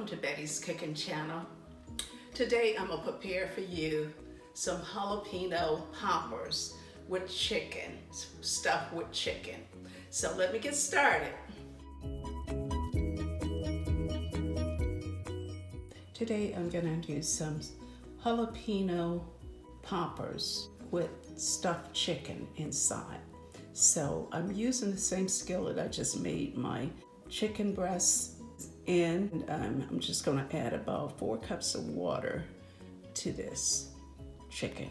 to Betty's Cooking Channel. Today I'm gonna prepare for you some jalapeno poppers with chicken, stuffed with chicken. So let me get started. Today I'm gonna do some jalapeno poppers with stuffed chicken inside. So I'm using the same skillet I just made my chicken breasts in. I'm just gonna add about 4 cups of water to this chicken.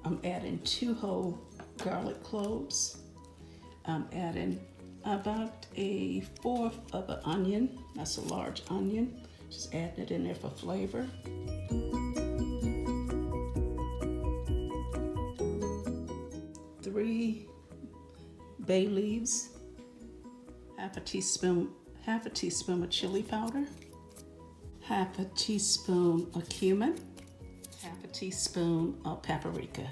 I'm adding 2 whole garlic cloves. I'm adding about 1/4 of an onion. That's a large onion. Just adding it in there for flavor. Three bay leaves, half a teaspoon of chili powder, half a teaspoon of cumin, half a teaspoon of paprika.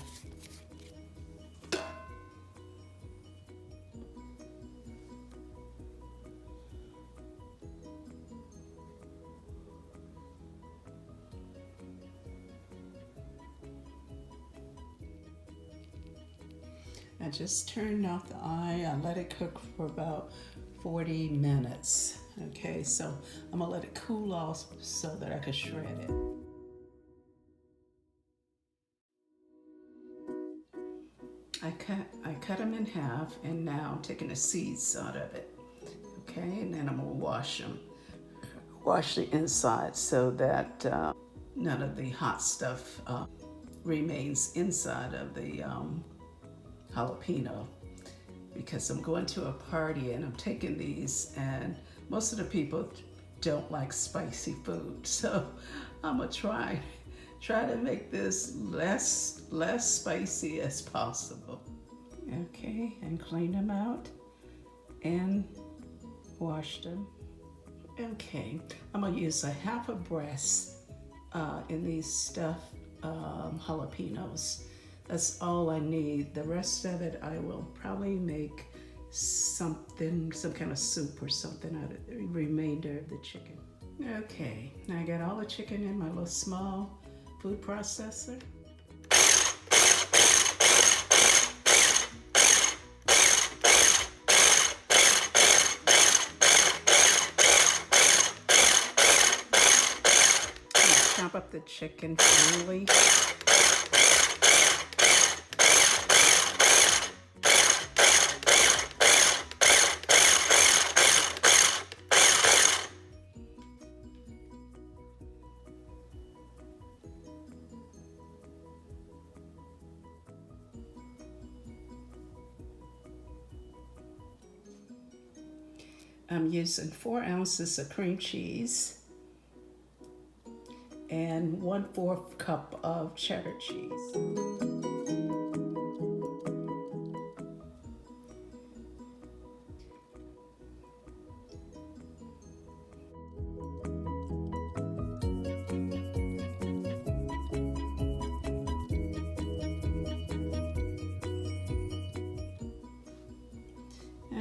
I just turned off the eye. I let it cook for about 40 minutes. Okay, so I'm gonna let it cool off so that I can shred it. I cut them in half, and now I'm taking the seeds out of it. Okay, and then I'm gonna wash them. Wash the inside so that none of the hot stuff remains inside of the jalapeno, because I'm going to a party and I'm taking these, and most of the people don't like spicy food, so I'm gonna try to make this less spicy as possible. Okay, and clean them out and wash them. Okay, I'm gonna use 1/2 breast in these stuffed jalapenos. That's all I need. The rest of it, I will probably make some kind of soup or something out of the remainder of the chicken. Okay, now I got all the chicken in my little small food processor. Chop up the chicken finely. I'm using 4 ounces of cream cheese and 1/4 cup of cheddar cheese.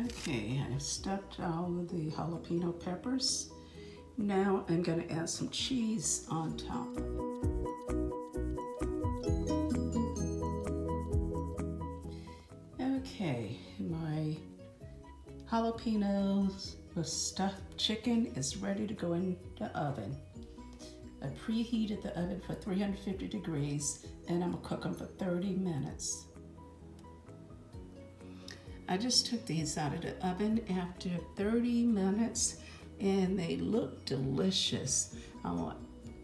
Okay, I've stuffed all of the jalapeno peppers. Now I'm going to add some cheese on top. Okay, my jalapenos with stuffed chicken is ready to go in the oven. I preheated the oven for 350 degrees, and I'm going to cook them for 30 minutes. I just took these out of the oven after 30 minutes, and they look delicious. I'm gonna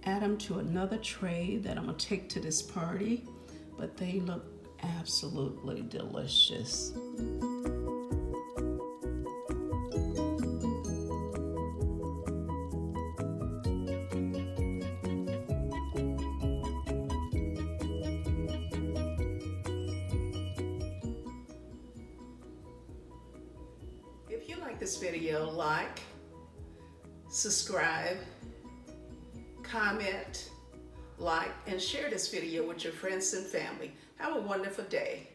add them to another tray that I'm gonna take to this party, but they look absolutely delicious. If you like this video, like, subscribe, comment, like, and share this video with your friends and family. Have a wonderful day.